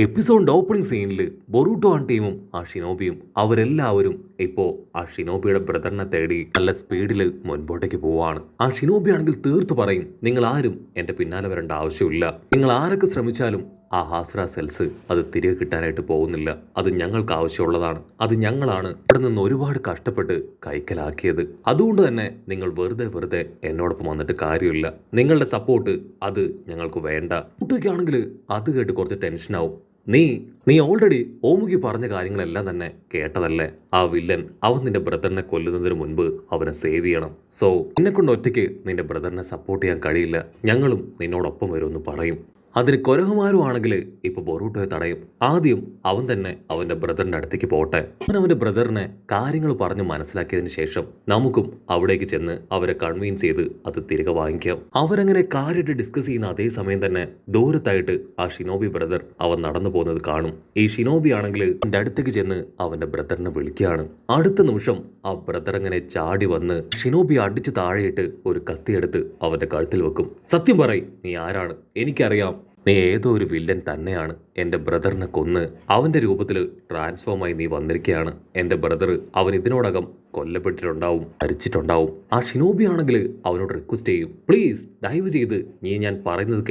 എപ്പിസോഡിന്റെ opening സീനിൽ Boruto ടീമും ആ ഷിനോബിയും അവരെല്ലാവരും ഇപ്പോൾ ആ ഷിനോബിയുടെ ബ്രദറിനെ തേടി നല്ല സ്പീഡിൽ മുൻപോട്ടേക്ക് പോവാണ്. ആ ഷിനോബി ആണെങ്കിൽ തീർത്തു പറയും, നിങ്ങൾ ആരും എന്റെ പിന്നാലെ വരേണ്ട ആവശ്യമില്ല. നിങ്ങൾ ആരൊക്കെ ശ്രമിച്ചാലും ആ ഹാസ്ര സെൽസ് അത് തിരികെ കിട്ടാനായിട്ട് പോകുന്നില്ല. അത് ഞങ്ങൾക്ക് ആവശ്യമുള്ളതാണ്. അത് ഞങ്ങളാണ് ഇവിടെ നിന്ന് ഒരുപാട് കഷ്ടപ്പെട്ട് കൈക്കലാക്കിയത്. അതുകൊണ്ട് തന്നെ നിങ്ങൾ വെറുതെ എന്നോടൊപ്പം വന്നിട്ട് കാര്യമില്ല. നിങ്ങളുടെ സപ്പോർട്ട് അത് ഞങ്ങൾക്ക് വേണ്ട. കുട്ടിക്കാണെങ്കിൽ അത് കേട്ട് കുറച്ച് ടെൻഷനാവും. നീ ഓൾറെഡി ഓമുഖി പറഞ്ഞ കാര്യങ്ങളെല്ലാം തന്നെ കേട്ടതല്ലേ? ആ വില്ലൻ അവൻ നിന്റെ ബ്രദറിനെ കൊല്ലുന്നതിന് മുൻപ് അവനെ സേവ് ചെയ്യണം. സോ നിന്നെ കൊണ്ട് ഒറ്റയ്ക്ക് നിന്റെ ബ്രദറിനെ സപ്പോർട്ട് ചെയ്യാൻ കഴിയില്ല. ഞങ്ങളും നിന്നോടൊപ്പം വരുമെന്ന് പറയും. അതിന് കൊരഹുമാരുവാണെങ്കിൽ ഇപ്പൊ ബൊറൂട്ടോയെ തടയും. ആദ്യം അവൻ തന്നെ അവന്റെ ബ്രദറിന്റെ അടുത്തേക്ക് പോട്ടെ. അവന്റെ ബ്രദറിനെ കാര്യങ്ങൾ പറഞ്ഞ് മനസ്സിലാക്കിയതിന് ശേഷം നമുക്കും അവിടേക്ക് ചെന്ന് അവരെ കൺവീൻസ് ചെയ്ത് അത് തിരികെ വാങ്ങിക്കാം. അവരങ്ങനെ കാര്യമായിട്ട് ഡിസ്കസ് ചെയ്യുന്ന അതേ സമയം തന്നെ ദൂരത്തായിട്ട് ആ ഷിനോബി ബ്രദർ അവൻ നടന്നു പോകുന്നത് കാണും. ഈ ഷിനോബി ആണെങ്കിൽ അവന്റെ അടുത്തേക്ക് ചെന്ന് അവന്റെ ബ്രദറിനെ വിളിക്കുകയാണ്. അടുത്ത നിമിഷം ആ ബ്രദർ അങ്ങനെ ചാടി വന്ന് ഷിനോബി അടിച്ച് താഴെയിട്ട് ഒരു കത്തിയെടുത്ത് അവന്റെ കഴുത്തിൽ വെക്കും. സത്യം പറയ്, നീ ആരാണ്? എനിക്കറിയാം നീ ഏതോ ഒരു വില്ലൻ തന്നെയാണ്. എൻ്റെ ബ്രദറിനെ കൊന്ന് അവൻ്റെ രൂപത്തിൽ ട്രാൻസ്ഫോമായി നീ വന്നിരിക്കുകയാണ്. എൻ്റെ ബ്രദർ അവൻ ഇതിനോടകം കൊല്ലപ്പെട്ടിട്ടുണ്ടാവും, മരിച്ചിട്ടുണ്ടാവും. ആ ഷിനോബി ആണെങ്കിൽ അവനോട് റിക്വസ്റ്റ് ചെയ്യും, പ്ലീസ് ദയവ് ചെയ്ത് ഞാൻ പറയുന്നത്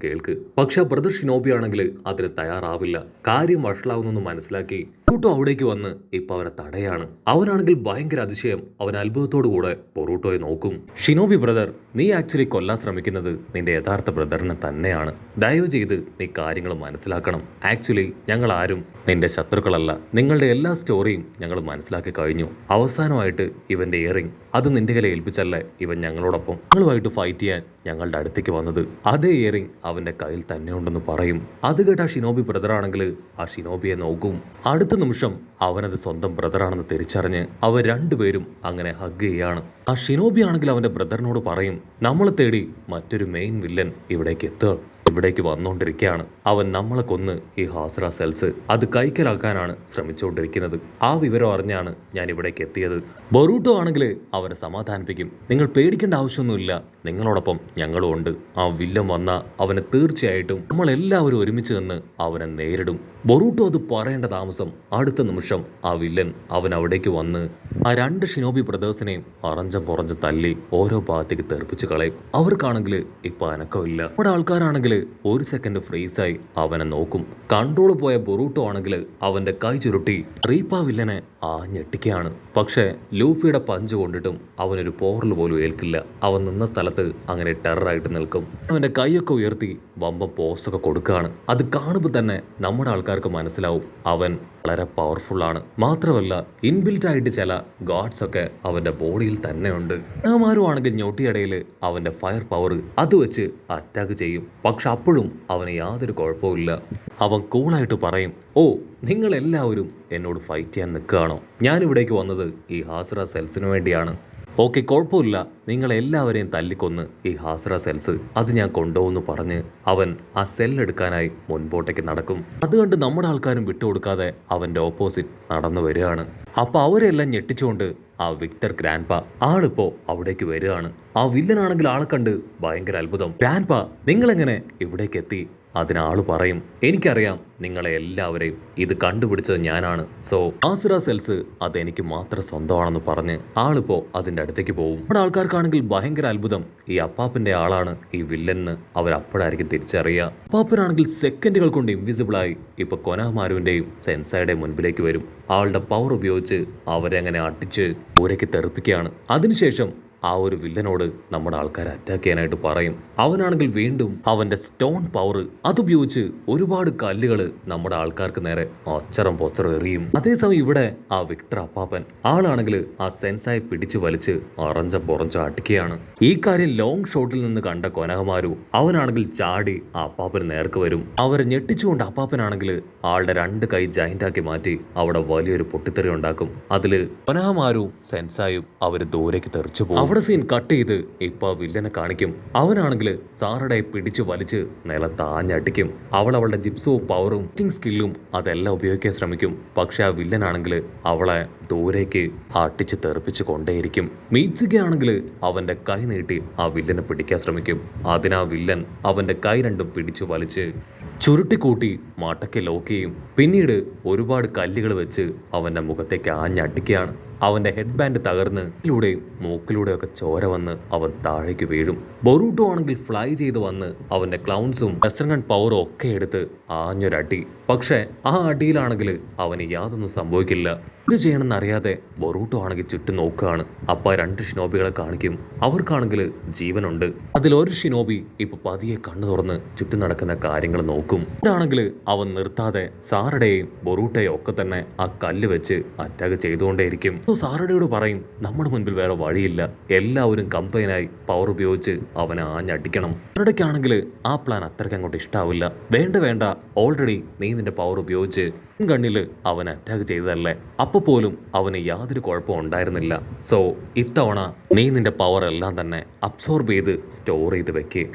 കേൾക്ക്. പക്ഷെ ആ ബ്രദർ ഷിനോബി ആണെങ്കിൽ അതിന് തയ്യാറാവില്ല. കാര്യം വഷളാവുന്നെന്ന് മനസ്സിലാക്കി ബൊറൂട്ടോ അവിടേക്ക് വന്ന് ഇപ്പൊ അവനെ തടയാണ്. അവനാണെങ്കിൽ ഭയങ്കര അതിശയം. അവൻ അത്ഭുതത്തോടു കൂടെ ബൊറൂട്ടോയെ നോക്കും. ഷിനോബി ബ്രദർ, നീ ആക്ച്വലി കൊല്ലാൻ ശ്രമിക്കുന്നത് നിന്റെ യഥാർത്ഥ ബ്രദറിനെ തന്നെയാണ്. ദയവ് ചെയ്ത് നീ കാര്യങ്ങൾ മനസ്സിലാക്കണം. ആക്ച്വലി ഞങ്ങൾ ആരും നിന്റെ ശത്രുക്കളല്ല. നിങ്ങളുടെ എല്ലാ സ്റ്റോറിയും ഞങ്ങൾ മനസ്സിലാക്കി കഴിഞ്ഞു. അവസാനമായിട്ട് ഇവന്റെ ഇയറിംഗ് അത് നിന്റെ കയ്യിൽ ഏൽപ്പിച്ചല്ലേ ഇവൻ ഞങ്ങളുമായിട്ട് ഫൈറ്റ് ചെയ്യാൻ ഞങ്ങളുടെ അടുത്തേക്ക് വന്നത്. അതേ ഇയറിംഗ് അവന്റെ കയ്യിൽ തന്നെ ഉണ്ടെന്ന് പറയും. അത് കേട്ട ആ ഷിനോബി ബ്രദർ ആണെങ്കിൽ ആ ഷിനോബിയെ നോക്കും. അടുത്ത നിമിഷം അവനത് സ്വന്തം ബ്രദറാണെന്ന് തിരിച്ചറിഞ്ഞ് അവർ രണ്ടുപേരും അങ്ങനെ ഹഗ് ചെയ്യാണ്. ആ ഷിനോബി ആണെങ്കിൽ അവന്റെ ബ്രദറിനോട് പറയും, നമ്മളെ തേടി മറ്റൊരു മെയിൻ വില്ലൻ ഇവിടേക്ക് വന്നുകൊണ്ടിരിക്കുകയാണ്. അവൻ നമ്മളെ കൊന്ന് ഈ ഹാസ്ര സെൽസ് അത് കൈക്കലാക്കാനാണ് ശ്രമിച്ചുകൊണ്ടിരിക്കുന്നത്. ആ വിവരം അറിഞ്ഞാണ് ഞാൻ ഇവിടേക്ക് എത്തിയത്. ബൊറൂട്ടോ ആണെങ്കിൽ അവനെ സമാധാനിപ്പിക്കും. നിങ്ങൾ പേടിക്കേണ്ട ആവശ്യമൊന്നുമില്ല, നിങ്ങളോടൊപ്പം ഞങ്ങളും ഉണ്ട്. ആ വില്ലൻ വന്ന അവനെ തീർച്ചയായിട്ടും നമ്മളെല്ലാവരും ഒരുമിച്ച് നിന്ന് അവനെ നേരിടും. ബൊറൂട്ടോ അത് പറയേണ്ട താമസം അടുത്ത നിമിഷം ആ വില്ലൻ അവൻ അവിടേക്ക് വന്ന് ആ രണ്ട് ഷിനോബി ബ്രദേഴ്സിനെയും പുറഞ്ച് തല്ലി ഓരോ ഭാഗത്തേക്ക് തെറിപ്പിച്ച് കളയും. അവർക്കാണെങ്കിൽ ഇപ്പൊ അനക്കമില്ല. നമ്മുടെ ആൾക്കാരാണെങ്കിൽ ഒരു സെക്കൻഡ് ഫ്രീസായി അവനെ നോക്കും. കൺട്രോൾ പോയ ബൊറൂട്ടോ ആണെങ്കിൽ അവന്റെ കൈ ചുരുട്ടി റീപ്പ വില്ലനെ ഞെട്ടിക്കുകയാണ്. പക്ഷെ ലൂഫിയുടെ പഞ്ച് കൊണ്ടിട്ടും അവനൊരു പോറൽ പോലും ഏൽക്കില്ല. അവൻ നിന്ന സ്ഥലത്ത് അങ്ങനെ ടെററായിട്ട് നിൽക്കും. അവന്റെ കൈയൊക്കെ ഉയർത്തി വമ്പം പോസൊക്കെ കൊടുക്കുകയാണ്. അത് കാണുമ്പോൾ തന്നെ നമ്മുടെ ആൾക്കാർക്ക് മനസ്സിലാവും അവൻ വളരെ പവർഫുൾ ആണ്. മാത്രമല്ല ഇൻബിൽറ്റ് ആയിട്ട് ചില ഗോഡ്സ് ഒക്കെ അവന്റെ ബോഡിയിൽ തന്നെ ഉണ്ട്. ആണെങ്കിൽ ഞൊട്ടിയിടയിൽ അവന്റെ ഫയർ പവർ അത് വെച്ച് അറ്റാക്ക് ചെയ്യും. പക്ഷെ അപ്പോഴും അവന് യാതൊരു കുഴപ്പമില്ല. അവൻ കൂളായിട്ട് പറയും, ഓ നിങ്ങൾ എല്ലാവരും എന്നോട് ഫൈറ്റ് ചെയ്യാൻ നിൽക്കുകയാണോ? ഞാനിവിടേക്ക് വന്നത് ഈ ഹാസ്ര സെൽസിന് വേണ്ടിയാണ്. ഓക്കെ, കുഴപ്പമില്ല, നിങ്ങളെല്ലാവരെയും തല്ലിക്കൊന്ന് ഈ ഹാസ്ര സെൽസ് അത് ഞാൻ കൊണ്ടുപോകുന്നു പറഞ്ഞ് അവൻ ആ സെല്ലെടുക്കാനായി മുൻപോട്ടേക്ക് നടക്കും. അതുകൊണ്ട് നമ്മുടെ ആൾക്കാരും വിട്ടുകൊടുക്കാതെ അവന്റെ ഓപ്പോസിറ്റ് നടന്നു വരികയാണ്. അപ്പൊ അവരെല്ലാം ഞെട്ടിച്ചുകൊണ്ട് ആ വിക്ടർ ഗ്രാൻഡ്പ ആളിപ്പോ അവിടേക്ക് വരികയാണ്. ആ വില്ലനാണെങ്കിൽ ആളെ കണ്ട് ഭയങ്കര അത്ഭുതം. ഗ്രാൻഡ്പ, നിങ്ങളെങ്ങനെ ഇവിടേക്ക് എത്തി? അതിനാള് പറയും, എനിക്കറിയാം നിങ്ങളെ എല്ലാവരെയും ഇത് കണ്ടുപിടിച്ചത് ഞാനാണ്. സോ ആസുര സെൽസ് അതെനിക്ക് മാത്രം സ്വന്തമാണെന്ന് പറഞ്ഞ് ആളിപ്പോ അതിന്റെ അടുത്തേക്ക് പോകും. നമ്മുടെ ആൾക്കാർക്കാണെങ്കിൽ ഭയങ്കര അത്ഭുതം. ഈ അപ്പാപ്പന്റെ ആളാണ് ഈ വില്ലന് അവരപ്പോഴായിരിക്കും തിരിച്ചറിയുക. അപ്പാപ്പനാണെങ്കിൽ സെക്കൻഡുകൾ കൊണ്ട് ഇൻവിസിബിളായി ഇപ്പൊ കൊനഹമാരുവിന്റെയും സെൻസായുടെയും മുൻപിലേക്ക് വരും. ആളുടെ പവർ ഉപയോഗിച്ച് അവരെ അങ്ങനെ അടിച്ച് ദൂരേക്ക് തെറിപ്പിക്കുകയാണ്. അതിനുശേഷം ആ ഒരു വില്ലനോട് നമ്മുടെ ആൾക്കാർ അറ്റാക്ക് ചെയ്യാനായിട്ട് പറയും. അവനാണെങ്കിൽ വീണ്ടും അവന്റെ സ്റ്റോൺ പവർ അതുപയോഗിച്ച് ഒരുപാട് കല്ലുകൾ നമ്മുടെ ആൾക്കാർക്ക് നേരെ ഒച്ചറം പൊച്ചറം എറിയും. അതേസമയം ഇവിടെ ആ വിക്ടർ അപ്പാപ്പൻ ആളാണെങ്കിൽ ആ സെൻസായി പിടിച്ചു വലിച്ച് പുറഞ്ചം അടിക്കുകയാണ്. ഈ കാര്യം ലോങ് ഷോട്ടിൽ നിന്ന് കണ്ട കൊനഹമാരു അവനാണെങ്കിൽ ചാടി ആ അപ്പാപ്പന് നേർക്ക് വരും. അവരെ ഞെട്ടിച്ചുകൊണ്ട് അപ്പാപ്പനാണെങ്കിൽ ആളുടെ രണ്ട് കൈ ജൈന്റാക്കി മാറ്റി അവിടെ വലിയൊരു പൊട്ടിത്തെറി ഉണ്ടാക്കും. അതില് കൊനഹമാരും സെൻസായും അവര് ദൂരേക്ക് തെറിച്ചു പോകും. അവിടെ സീൻ കട്ട് ചെയ്ത് ഇപ്പൊ വില്ലനെ കാണിക്കും. അവനാണെങ്കിൽ സാറടെ പിടിച്ചു വലിച്ച് നിലത്താഞ്ഞടിക്കും. അവളുടെ ജിപ്സും പവറും സ്കില്ലും അതെല്ലാം ഉപയോഗിക്കാൻ ശ്രമിക്കും. പക്ഷെ ആ വില്ലനാണെങ്കിൽ അവളെ ദൂരേക്ക് അട്ടിച്ച് തെറിപ്പിച്ച് കൊണ്ടേയിരിക്കും. മീറ്റ്സുകയാണെങ്കിൽ അവന്റെ കൈ നീട്ടി ആ വില്ലനെ പിടിക്കാൻ ശ്രമിക്കും. അതിനാ വില്ലൻ അവന്റെ കൈ രണ്ടും പിടിച്ചു വലിച്ച് ചുരുട്ടിക്കൂട്ടി മടക്കി ലോക്ക് ചെയ്യും. പിന്നീട് ഒരുപാട് കല്ലുകൾ വെച്ച് അവന്റെ മുഖത്തേക്ക് ആഞ്ഞടിക്കുകയാണ്. അവന്റെ ഹെഡ് ബാൻഡ് തകർന്ന് ഇതിലൂടെയും മൂക്കിലൂടെയൊക്കെ ചോര വന്ന് അവൻ താഴേക്ക് വീഴും. ബൊറൂട്ടോ ആണെങ്കിൽ ഫ്ലൈ ചെയ്ത് വന്ന് അവന്റെ ക്ലൗൺസും റെസ്റ്ററൻ പവറും ഒക്കെ എടുത്ത് ആഞ്ഞൊരടി. പക്ഷെ ആ അടിയിലാണെങ്കിൽ അവന് യാതൊന്നും സംഭവിക്കില്ല. ഇത് ചെയ്യണമെന്ന് അറിയാതെ ബൊറൂട്ടോ ആണെങ്കിൽ ചുറ്റും നോക്കുകയാണ്. അപ്പ 2 ഷിനോബികളെ കാണിക്കും. അവർക്കാണെങ്കിൽ ജീവനുണ്ട്. അതിലൊരു ഷിനോബി ഇപ്പൊ പതിയെ കണ്ണു തുറന്ന് ചുറ്റും നടക്കുന്ന കാര്യങ്ങൾ നോക്കും. ഇതാണെങ്കിൽ അവൻ നിർത്താതെ സാറയുടെയും ബൊറൂട്ടയും ഒക്കെ തന്നെ ആ കല്ല് വെച്ച് അറ്റാക്ക് ചെയ്തുകൊണ്ടേയിരിക്കും. സാറയോട് പറയും, നമ്മുടെ മുൻപിൽ വേറെ വഴിയില്ല, എല്ലാവരും കമ്പൈനായി പവർ ഉപയോഗിച്ച് അവനെ ആഞ്ഞടിക്കണം. സാറയ്ക്കാണെങ്കിൽ ആ പ്ലാൻ അത്രയ്ക്ക് അങ്ങോട്ട് ഇഷ്ടാവില്ല. വേണ്ട, ഓൾറെഡി നീ നിന്റെ പവർ ഉപയോഗിച്ച് കണ്ണില് അവൻ അറ്റാക്ക് ചെയ്തതല്ലേ, അപ്പൊ പോലും അവന് യാതൊരു കുഴപ്പവും ഉണ്ടായിരുന്നില്ല. സോ ഇത്തവണ നീ നിന്റെ പവർ എല്ലാം തന്നെ അബ്സോർബ് ചെയ്ത് സ്റ്റോർ ചെയ്ത് വെക്ക്.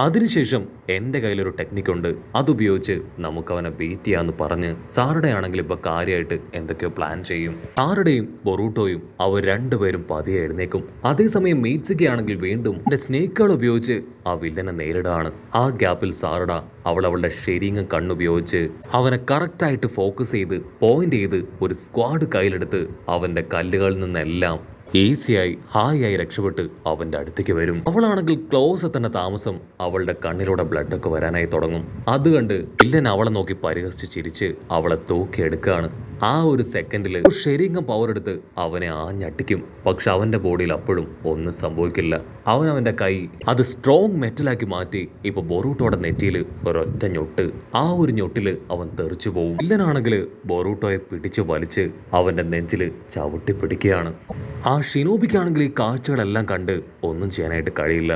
അതിനുശേഷം എൻ്റെ കയ്യിലൊരു ടെക്നിക്കുണ്ട്, അതുപയോഗിച്ച് നമുക്കവനെ ബീറ്റ് ചെയ്യാന്ന് പറഞ്ഞ് സാറുടെ ആണെങ്കിൽ ഇപ്പൊ കാര്യമായിട്ട് എന്തൊക്കെയോ പ്ലാൻ ചെയ്യും. സാറുടെയും ബൊറൂട്ടോയും അവർ രണ്ടുപേരും പതിയെ എഴുന്നേക്കും. അതേസമയം മീറ്റ്സുക്കി ആണെങ്കിൽ വീണ്ടും സ്നേക്കുകൾ ഉപയോഗിച്ച് ആ വില്ലനെ നേരിടാണ്. ആ ഗ്യാപ്പിൽ സാറട അവളുടെ ഷെരിങ്ങും കണ്ണുപയോഗിച്ച് അവനെ കറക്റ്റായിട്ട് ഫോക്കസ് ചെയ്ത് പോയിന്റ് ചെയ്ത് ഒരു സ്ക്വാഡ് കയ്യിലെടുത്ത് അവന്റെ കല്ലുകളിൽ നിന്നെല്ലാം ഈസിയായി ഹായിയായി രക്ഷപ്പെട്ട് അവന്റെ അടുത്തേക്ക് വരും. അവളാണെങ്കിൽ ക്ലോസ് തന്നെ താമസം അവളുടെ കണ്ണിലൂടെ ബ്ലഡൊക്കെ വരാനായി തുടങ്ങും. അത് കണ്ട് വില്ലൻ അവളെ നോക്കി പരിഹസിച്ച് ചിരിച്ച് അവളെ തൂക്കിയെടുക്കുകയാണ്. ആ ഒരു സെക്കൻഡിൽ ഷെരിങ്ങം പവർ എടുത്ത് അവനെ ആഞ്ഞടിക്കും. പക്ഷെ അവന്റെ ബോഡിയിൽ അപ്പോഴും ഒന്നും സംഭവിക്കില്ല. അവന്റെ കൈ അത് സ്ട്രോങ് മെറ്റലാക്കി മാറ്റി ഇപ്പൊ ബൊറൂട്ടോയുടെ നെറ്റിയിൽ ഒരൊറ്റ ഞൊട്ട്. ആ ഒരു ഞൊട്ടില് അവൻ തെറിച്ചു പോവും. വില്ലനാണെങ്കിൽ ബൊറൂട്ടോയെ പിടിച്ചു വലിച്ച് അവന്റെ നെഞ്ചില് ചവിട്ടി പിടിക്കുകയാണ്. ആ ഷിനോബിക്കാണെങ്കിൽ ഈ കാഴ്ചകളെല്ലാം കണ്ട് ഒന്നും ചെയ്യാനായിട്ട് കഴിയില്ല.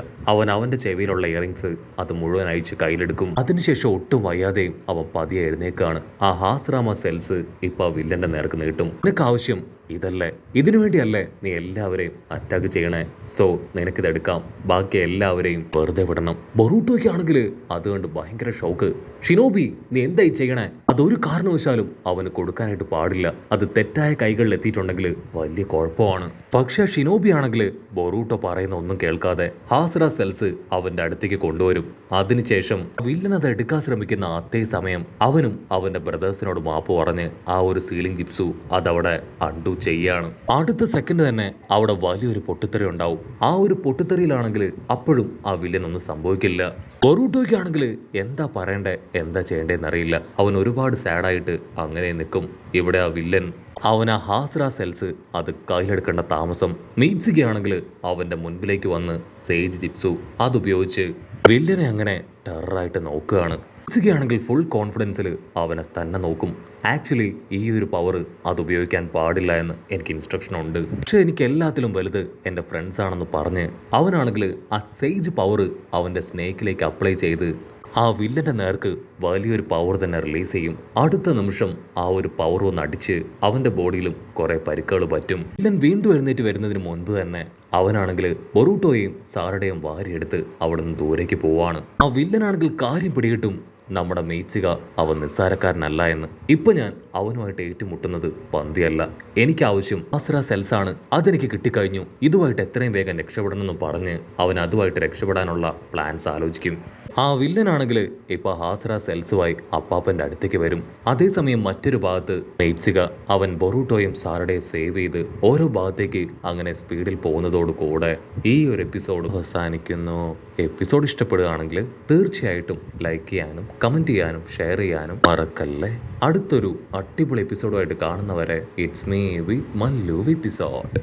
അവന്റെ ചെവിയിലുള്ള ഇയറിങ്സ് അത് മുഴുവൻ അഴിച്ച് കയ്യിലെടുക്കും. അതിനുശേഷം ഒട്ടും വയ്യാതെയും അവൻ പതിയെ എഴുന്നേക്കാണ്. ആ ഹാസ്രാമ സെൽസ് ഇപ്പൊ വില്ലന്റെ നേർക്ക് നീട്ടും. നിനക്ക് ആവശ്യം ഇതല്ലേ, ഇതിനു വേണ്ടിയല്ലേ നീ എല്ലാവരെയും അറ്റാക്ക് ചെയ്യണേ? സോ നിനക്കിതെടുക്കാം, ബാക്കി എല്ലാവരെയും വെറുതെ വിടണം. ബൊറൂട്ടോയ്ക്ക് ആണെങ്കിൽ അതുകൊണ്ട് ഭയങ്കര ഷോക്ക്. ഷിനോബി, നീ എന്തായി ചെയ്യണേ? അതൊരു കാരണവശാലും അവന് കൊടുക്കാനായിട്ട് പാടില്ല. അത് തെറ്റായ കൈകളിൽ എത്തിയിട്ടുണ്ടെങ്കിൽ വലിയ കുഴപ്പമാണ്. പക്ഷെ ഷിനോബി ആണെങ്കിൽ ബൊറൂട്ടോ പറയുന്ന ഒന്നും കേൾക്കാതെ ഹാസ്ര സെൽസ് അവന്റെ അടുത്തേക്ക് കൊണ്ടുവരും. അതിനുശേഷം വില്ലൻ അത് എടുക്കാൻ ശ്രമിക്കുന്ന അതേ സമയം അവനും അവന്റെ ബ്രദേഴ്സിനോട് മാപ്പ് പറഞ്ഞ് ആ ഒരു സീലിംഗ് ജിപ്സു അതവിടെ അണ്ടു ചെയ്യാണ്. അടുത്ത സെക്കൻഡ് തന്നെ അവിടെ വലിയൊരു പൊട്ടിത്തെറി ഉണ്ടാവും. ആ ഒരു പൊട്ടിത്തെറിയിലാണെങ്കിൽ അപ്പോഴും ആ വില്ലൻ ഒന്നും സംഭവിക്കില്ല. ബൊറൂട്ടോയ്ക്കാണെങ്കിൽ എന്താ പറയണ്ടേ, എന്താ ചെയ്യേണ്ടതെന്നറിയില്ല. അവൻ ഒരുപാട് സാഡായിട്ട് അങ്ങനെ നിൽക്കും. ഇവിടെ ആ വില്ലൻ അവൻ ആ ഹാസ്ര സെൽസ് അത് കയ്യിലെടുക്കേണ്ട താമസം. മീറ്റ്സുക്കി ആണെങ്കിൽ അവന്റെ മുൻപിലേക്ക് വന്ന് സേജ് ജിപ്സു അതുപയോഗിച്ച് വില്ലനെ അങ്ങനെ ടെററായിട്ട് നോക്കുകയാണ്. മീറ്റ്സുക്കി ആണെങ്കിൽ ഫുൾ കോൺഫിഡൻസിൽ അവനെ തന്നെ നോക്കും. ആക്ച്വലി ഈ ഒരു പവർ അത് ഉപയോഗിക്കാൻ പാടില്ല എന്ന് എനിക്ക് ഇൻസ്ട്രക്ഷൻ ഉണ്ട്. പക്ഷെ എനിക്ക് എല്ലാത്തിലും വലുത് എൻ്റെ ഫ്രണ്ട്സ് ആണെന്ന് പറഞ്ഞ് അവനാണെങ്കിൽ ആ സേജ് പവർ അവൻ്റെ സ്നേക്കിലേക്ക് അപ്ലൈ ചെയ്ത് ആ വില്ലന്റെ നേർക്ക് വലിയൊരു പവർ തന്നെ റിലീസ് ചെയ്യും. അടുത്ത നിമിഷം ആ ഒരു പവർ ഒന്ന് അടിച്ച് അവന്റെ ബോഡിയിലും കുറെ പരിക്കുകൾ പറ്റും. വില്ലൻ വീണ്ടും എഴുന്നേറ്റ് വരുന്നതിന് മുൻപ് തന്നെ അവനാണെങ്കിൽ ബൊറൂട്ടോയെയും സാറയുടെയും വാരിയെടുത്ത് അവിടെ നിന്ന് ദൂരേക്ക് പോവാണ്. ആ വില്ലനാണെങ്കിൽ കാര്യം പിടികിട്ടും, നമ്മുടെ മീറ്റ്സുക അവൻ നിസ്സാരക്കാരനല്ല എന്ന്. ഇപ്പൊ ഞാൻ അവനുമായിട്ട് ഏറ്റുമുട്ടുന്നത് പന്തിയല്ല, എനിക്ക് ആവശ്യം ആസ്ര സെൽസ് ആണ്. അതെനിക്ക് കിട്ടിക്കഴിഞ്ഞു. ഇതുമായിട്ട് എത്രയും വേഗം രക്ഷപ്പെടണമെന്ന് പറഞ്ഞ് അവൻ അതുമായിട്ട് രക്ഷപ്പെടാനുള്ള പ്ലാൻസ് ആലോചിക്കും. ആ വില്ലനാണെങ്കിൽ ഇപ്പൊ ഹാസ്ര സെൽസുമായി അപ്പാപ്പന്റെ അടുത്തേക്ക് വരും. അതേസമയം മറ്റൊരു ഭാഗത്ത് മീറ്റ്സുക അവൻ ബൊറൂട്ടോയും സാറയുടെയും സേവ് ചെയ്ത് ഓരോ ഭാഗത്തേക്ക് അങ്ങനെ സ്പീഡിൽ പോകുന്നതോടുകൂടെ ഈ ഒരു എപ്പിസോഡ് അവസാനിക്കുന്നു. എപ്പിസോഡ് ഇഷ്ടപ്പെടുകയാണെങ്കിൽ തീർച്ചയായിട്ടും ലൈക്ക് ചെയ്യാനും കമന്റ് ചെയ്യാനും ഷെയർ ചെയ്യാനും മറക്കല്ലേ. അടുത്തൊരു അടിപൊളി എപ്പിസോഡുമായിട്ട് കാണുന്നവരെ it's me with Mallu episode.